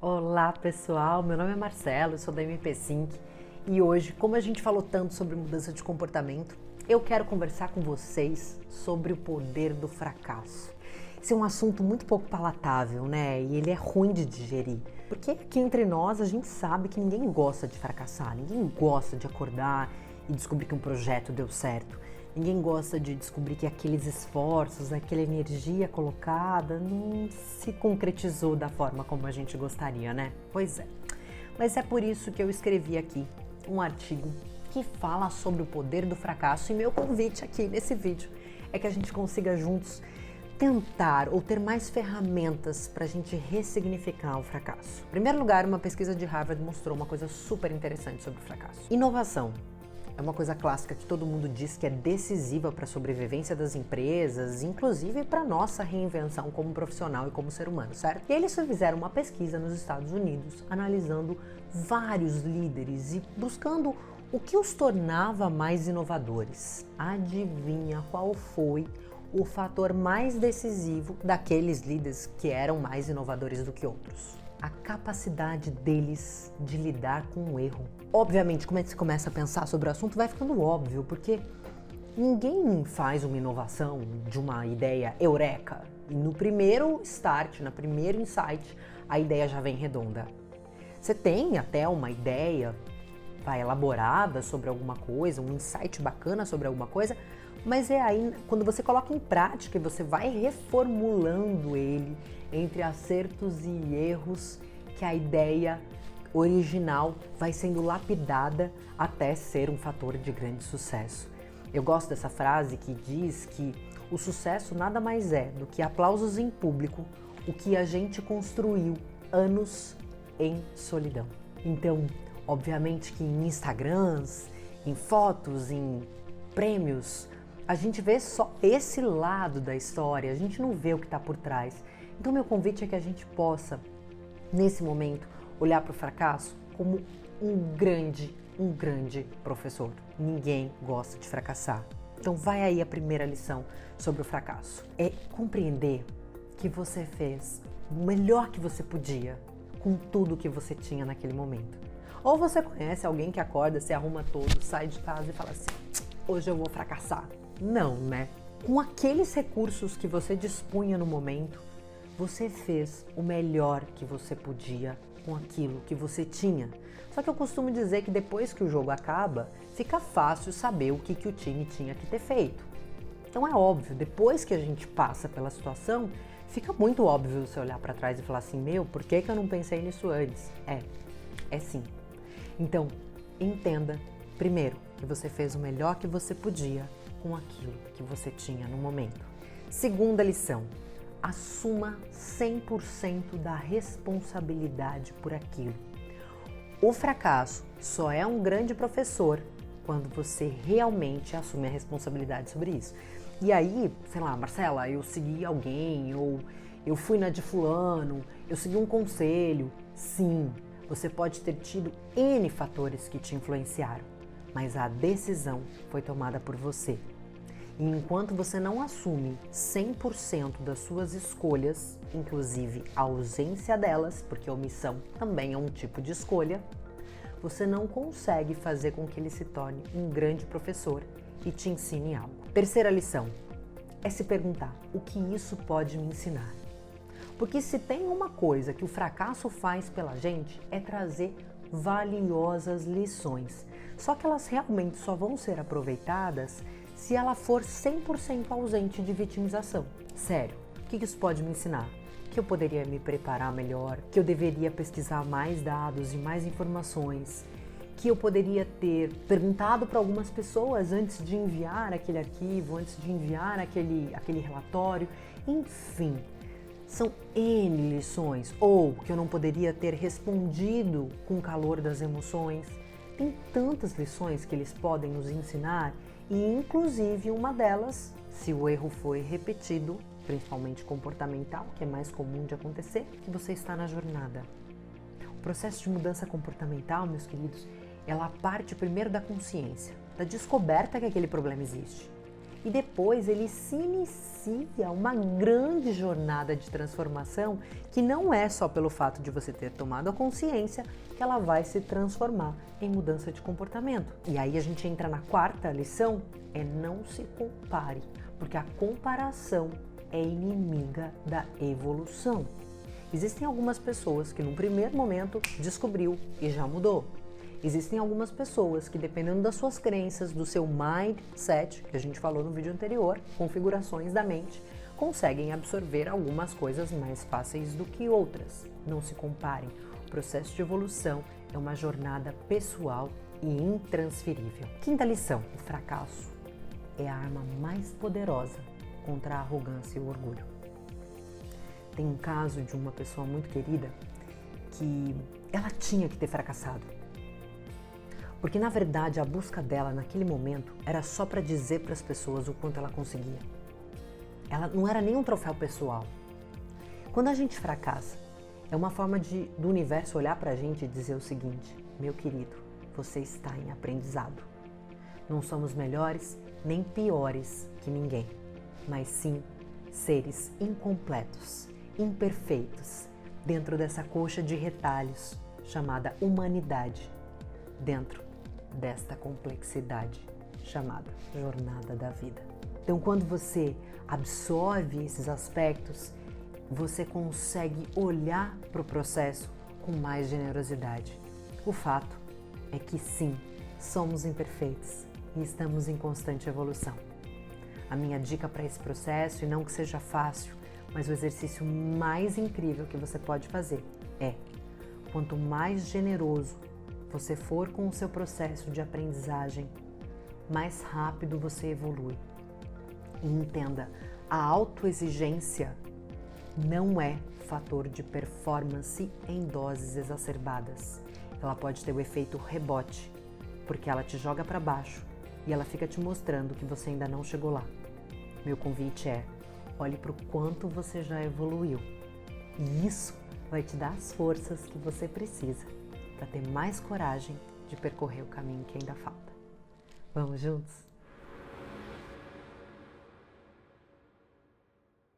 Olá pessoal, meu nome é Marcelo, eu sou da MP5 e hoje, como a gente falou tanto sobre mudança de comportamento, eu quero conversar com vocês sobre o poder do fracasso. Esse é um assunto muito pouco palatável, né? E ele é ruim de digerir, porque aqui entre nós a gente sabe que ninguém gosta de fracassar, ninguém gosta de acordar e descobrir que um projeto deu certo. Ninguém gosta de descobrir que aqueles esforços, aquela energia colocada não se concretizou da forma como a gente gostaria, né? Pois é. Mas é por isso que eu escrevi aqui um artigo que fala sobre o poder do fracasso e meu convite aqui nesse vídeo é que a gente consiga juntos tentar ou ter mais ferramentas para a gente ressignificar o fracasso. Em primeiro lugar, uma pesquisa de Harvard mostrou uma coisa super interessante sobre o fracasso. Inovação. É uma coisa clássica que todo mundo diz que é decisiva para a sobrevivência das empresas, inclusive para a nossa reinvenção como profissional e como ser humano, certo? E eles fizeram uma pesquisa nos Estados Unidos, analisando vários líderes e buscando o que os tornava mais inovadores. Adivinha qual foi o fator mais decisivo daqueles líderes que eram mais inovadores do que outros? A capacidade deles de lidar com o erro. Obviamente, como é que você começa a pensar sobre o assunto, vai ficando óbvio, porque ninguém faz uma inovação de uma ideia eureka e no primeiro start, no primeiro insight, a ideia já vem redonda. Você tem até uma ideia elaborada sobre alguma coisa, um insight bacana sobre alguma coisa, mas é aí quando você coloca em prática e você vai reformulando ele entre acertos e erros que a ideia original vai sendo lapidada até ser um fator de grande sucesso. Eu gosto dessa frase que diz que o sucesso nada mais é do que aplausos em público, o que a gente construiu anos em solidão. Então, obviamente que em Instagrams, em fotos, em prêmios, a gente vê só esse lado da história, a gente não vê o que está por trás. Então meu convite é que a gente possa, nesse momento, olhar para o fracasso como um grande professor. Ninguém gosta de fracassar. Então vai aí a primeira lição sobre o fracasso. É compreender que você fez o melhor que você podia com tudo que você tinha naquele momento. Ou você conhece alguém que acorda, se arruma todo, sai de casa e fala assim, hoje eu vou fracassar. Não, né? Com aqueles recursos que você dispunha no momento, você fez o melhor que você podia com aquilo que você tinha. Só que eu costumo dizer que depois que o jogo acaba, fica fácil saber o que o time tinha que ter feito. Então é óbvio, depois que a gente passa pela situação, fica muito óbvio você olhar para trás e falar assim, por que eu não pensei nisso antes? É sim. Então, entenda, primeiro, que você fez o melhor que você podia com aquilo que você tinha no momento. Segunda lição, assuma 100% da responsabilidade por aquilo. O fracasso só é um grande professor quando você realmente assume a responsabilidade sobre isso. E aí, sei lá, Marcela, eu segui alguém, ou eu fui na de fulano, eu segui um conselho. Sim, você pode ter tido N fatores que te influenciaram, mas a decisão foi tomada por você. E enquanto você não assume 100% das suas escolhas, inclusive a ausência delas, porque omissão também é um tipo de escolha, você não consegue fazer com que ele se torne um grande professor e te ensine algo. Terceira lição é se perguntar, o que isso pode me ensinar? Porque se tem uma coisa que o fracasso faz pela gente é trazer valiosas lições. Só que elas realmente só vão ser aproveitadas se ela for 100% ausente de vitimização. Sério, o que isso pode me ensinar? Que eu poderia me preparar melhor, que eu deveria pesquisar mais dados e mais informações, que eu poderia ter perguntado para algumas pessoas antes de enviar aquele arquivo, antes de enviar aquele relatório, enfim. São N lições, ou que eu não poderia ter respondido com o calor das emoções. Tem tantas lições que eles podem nos ensinar e, inclusive, uma delas, se o erro foi repetido, principalmente comportamental, que é mais comum de acontecer, que você está na jornada. O processo de mudança comportamental, meus queridos, ela parte primeiro da consciência, da descoberta que aquele problema existe. E depois ele se inicia uma grande jornada de transformação que não é só pelo fato de você ter tomado a consciência que ela vai se transformar em mudança de comportamento. E aí a gente entra na quarta lição, é não se compare, porque a comparação é inimiga da evolução. Existem algumas pessoas que num primeiro momento descobriu e já mudou. Existem algumas pessoas que, dependendo das suas crenças, do seu mindset, que a gente falou no vídeo anterior, configurações da mente, conseguem absorver algumas coisas mais fáceis do que outras. Não se comparem. O processo de evolução é uma jornada pessoal e intransferível. Quinta lição: o fracasso é a arma mais poderosa contra a arrogância e o orgulho. Tem um caso de uma pessoa muito querida que ela tinha que ter fracassado. Porque, na verdade, a busca dela naquele momento era só para dizer para as pessoas o quanto ela conseguia. Ela não era nem um troféu pessoal. Quando a gente fracassa, é uma forma do universo olhar para a gente e dizer o seguinte: meu querido, você está em aprendizado. Não somos melhores nem piores que ninguém, mas sim seres incompletos, imperfeitos, dentro dessa coxa de retalhos chamada humanidade, dentro desta complexidade chamada jornada da vida. Então, quando você absorve esses aspectos, você consegue olhar para o processo com mais generosidade. O fato é que sim, somos imperfeitos e estamos em constante evolução. A minha dica para esse processo, e não que seja fácil, mas o exercício mais incrível que você pode fazer é: quanto mais generoso você for com o seu processo de aprendizagem, mais rápido você evolui. E entenda, a autoexigência não é fator de performance em doses exacerbadas. Ela pode ter o efeito rebote, porque ela te joga para baixo e ela fica te mostrando que você ainda não chegou lá. Meu convite é: olhe para o quanto você já evoluiu. E isso vai te dar as forças que você precisa para ter mais coragem de percorrer o caminho que ainda falta. Vamos juntos?